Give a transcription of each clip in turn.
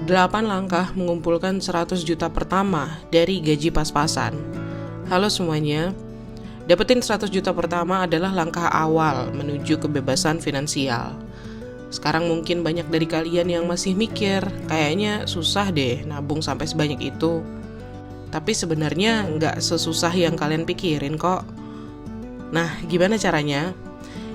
8 langkah mengumpulkan 100 juta pertama dari gaji pas-pasan. Halo semuanya, dapetin 100 juta pertama adalah langkah awal menuju kebebasan finansial. Sekarang mungkin banyak dari kalian yang masih mikir, kayaknya susah deh nabung sampai sebanyak itu. Tapi sebenarnya nggak sesusah yang kalian pikirin kok. Nah, gimana caranya?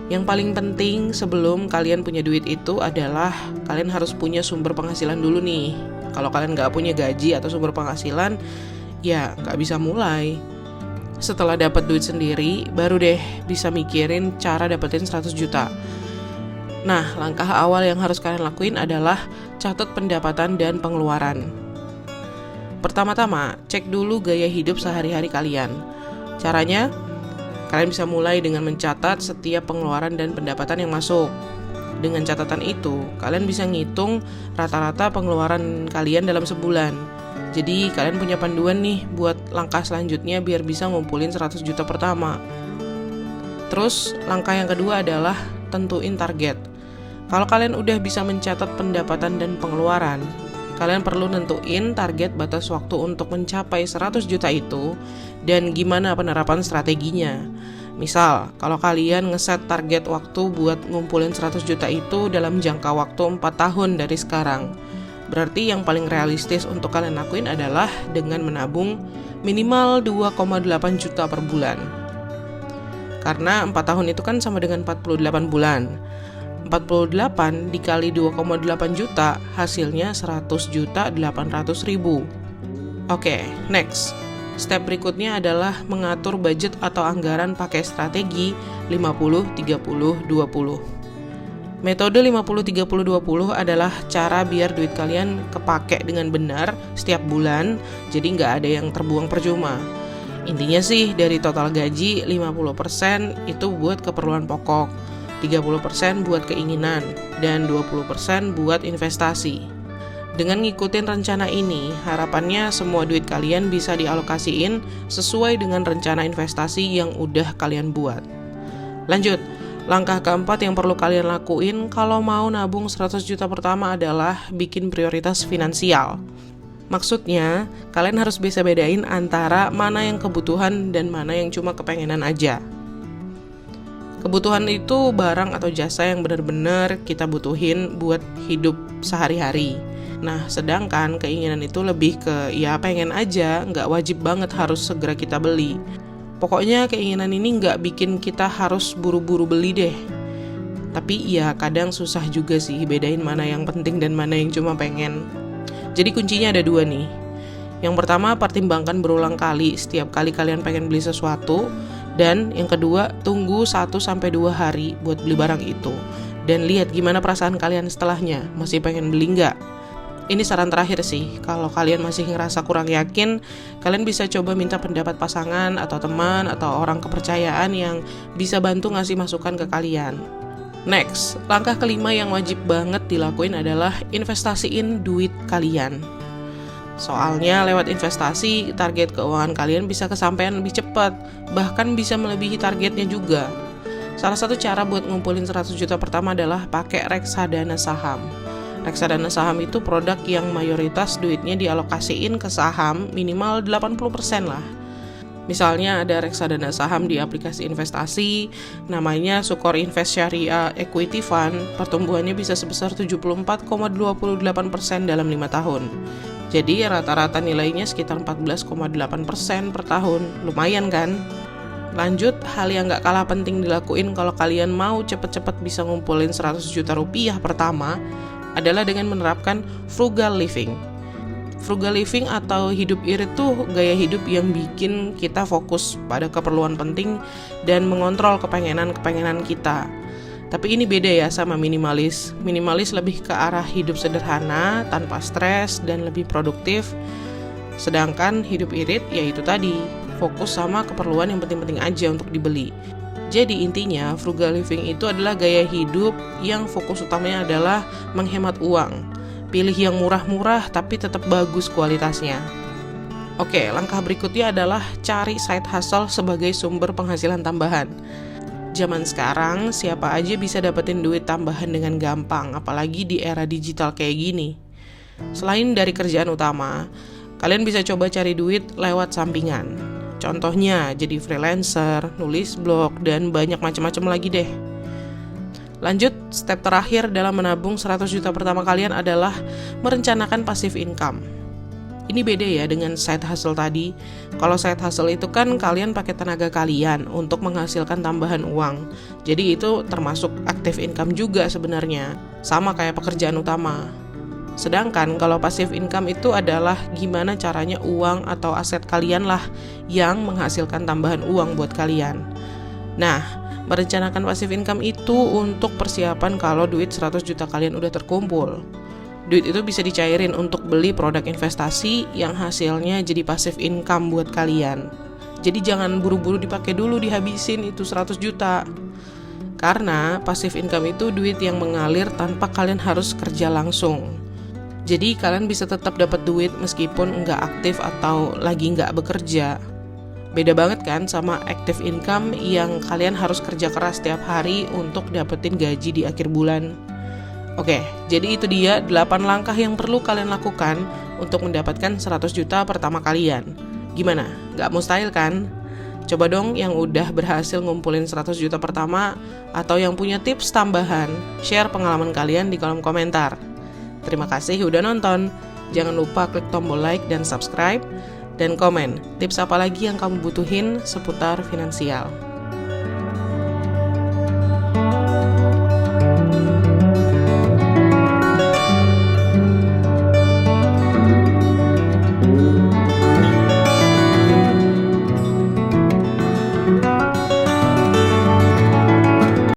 Yang paling penting sebelum kalian punya duit itu adalah kalian harus punya sumber penghasilan dulu nih. Kalau kalian nggak punya gaji atau sumber penghasilan, ya nggak bisa mulai. Setelah dapat duit sendiri, baru deh bisa mikirin cara dapetin 100 juta. Nah, langkah awal yang harus kalian lakuin adalah catat pendapatan dan pengeluaran. Pertama-tama, cek dulu gaya hidup sehari-hari kalian. Caranya, kalian bisa mulai dengan mencatat setiap pengeluaran dan pendapatan yang masuk. Dengan catatan itu, kalian bisa ngitung rata-rata pengeluaran kalian dalam sebulan. Jadi, kalian punya panduan nih buat langkah selanjutnya biar bisa ngumpulin 100 juta pertama. Terus, langkah yang kedua adalah tentuin target. Kalau kalian udah bisa mencatat pendapatan dan pengeluaran, kalian perlu nentuin target batas waktu untuk mencapai 100 juta itu dan gimana penerapan strateginya. Misal, kalau kalian ngeset target waktu buat ngumpulin 100 juta itu dalam jangka waktu 4 tahun dari sekarang, berarti yang paling realistis untuk kalian lakuin adalah dengan menabung minimal 2,8 juta per bulan. Karena 4 tahun itu kan sama dengan 48 bulan. 48 dikali 2,8 juta hasilnya 100.800.000. Oke, next. Step berikutnya adalah mengatur budget atau anggaran pakai strategi 50-30-20. Metode 50-30-20 adalah cara biar duit kalian kepake dengan benar setiap bulan, jadi nggak ada yang terbuang percuma. Intinya sih dari total gaji 50% itu buat keperluan pokok, 30% buat keinginan, dan 20% buat investasi. Dengan ngikutin rencana ini, harapannya semua duit kalian bisa dialokasiin sesuai dengan rencana investasi yang udah kalian buat. Lanjut, langkah keempat yang perlu kalian lakuin kalau mau nabung 100 juta pertama adalah bikin prioritas finansial. Maksudnya, kalian harus bisa bedain antara mana yang kebutuhan dan mana yang cuma kepengenan aja. Kebutuhan itu barang atau jasa yang benar-benar kita butuhin buat hidup sehari-hari. Nah, sedangkan keinginan itu lebih ke ya pengen aja, nggak wajib banget harus segera kita beli. Pokoknya keinginan ini nggak bikin kita harus buru-buru beli deh. Tapi ya kadang susah juga sih bedain mana yang penting dan mana yang cuma pengen. Jadi kuncinya ada 2 nih. Yang pertama, pertimbangkan berulang kali setiap kali kalian pengen beli sesuatu. Dan yang kedua, tunggu 1-2 hari buat beli barang itu. Dan lihat gimana perasaan kalian setelahnya, masih pengen beli nggak? Ini saran terakhir sih, kalau kalian masih ngerasa kurang yakin, kalian bisa coba minta pendapat pasangan atau teman atau orang kepercayaan yang bisa bantu ngasih masukan ke kalian. Next, langkah kelima yang wajib banget dilakuin adalah investasiin duit kalian. Soalnya lewat investasi, target keuangan kalian bisa kesampaian lebih cepat, bahkan bisa melebihi targetnya juga. Salah satu cara buat ngumpulin 100 juta pertama adalah pakai reksadana saham. Reksadana saham itu produk yang mayoritas duitnya dialokasiin ke saham minimal 80% lah. Misalnya ada reksadana saham di aplikasi investasi, namanya Sukor Invest Syariah Equity Fund, pertumbuhannya bisa sebesar 74,28% dalam 5 tahun. Jadi rata-rata nilainya sekitar 14,8% per tahun, lumayan kan? Lanjut, hal yang gak kalah penting dilakuin kalau kalian mau cepet-cepet bisa ngumpulin 100 juta rupiah pertama adalah dengan menerapkan frugal living. Frugal living atau hidup irit tuh gaya hidup yang bikin kita fokus pada keperluan penting dan mengontrol kepengenan-kepengenan kita. Tapi ini beda ya sama minimalis. Minimalis lebih ke arah hidup sederhana, tanpa stres, dan lebih produktif. Sedangkan hidup irit yaitu tadi, fokus sama keperluan yang penting-penting aja untuk dibeli. Jadi intinya, frugal living itu adalah gaya hidup yang fokus utamanya adalah menghemat uang. Pilih yang murah-murah tapi tetap bagus kualitasnya. Oke, langkah berikutnya adalah cari side hustle sebagai sumber penghasilan tambahan. Zaman sekarang, siapa aja bisa dapetin duit tambahan dengan gampang, apalagi di era digital kayak gini. Selain dari kerjaan utama, kalian bisa coba cari duit lewat sampingan. Contohnya jadi freelancer, nulis blog, dan banyak macam-macam lagi deh. Lanjut, step terakhir dalam menabung 100 juta pertama kalian adalah merencanakan passive income. Ini beda ya dengan side hustle tadi. Kalau side hustle itu kan kalian pakai tenaga kalian untuk menghasilkan tambahan uang. Jadi itu termasuk active income juga sebenarnya. Sama kayak pekerjaan utama. Sedangkan kalau passive income itu adalah gimana caranya uang atau aset kalian lah yang menghasilkan tambahan uang buat kalian. Nah, merencanakan passive income itu untuk persiapan kalau duit 100 juta kalian udah terkumpul. Duit itu bisa dicairin untuk beli produk investasi yang hasilnya jadi passive income buat kalian. Jadi jangan buru-buru dipakai dulu, dihabisin itu 100 juta. Karena passive income itu duit yang mengalir tanpa kalian harus kerja langsung. Jadi kalian bisa tetap dapat duit meskipun nggak aktif atau lagi nggak bekerja. Beda banget kan sama active income yang kalian harus kerja keras setiap hari untuk dapetin gaji di akhir bulan. Oke, jadi itu dia 8 langkah yang perlu kalian lakukan untuk mendapatkan 100 juta pertama kalian. Gimana? Nggak mustahil kan? Coba dong yang udah berhasil ngumpulin 100 juta pertama atau yang punya tips tambahan, share pengalaman kalian di kolom komentar. Terima kasih udah nonton. Jangan lupa klik tombol like dan subscribe, dan komen tips apa lagi yang kamu butuhin seputar finansial.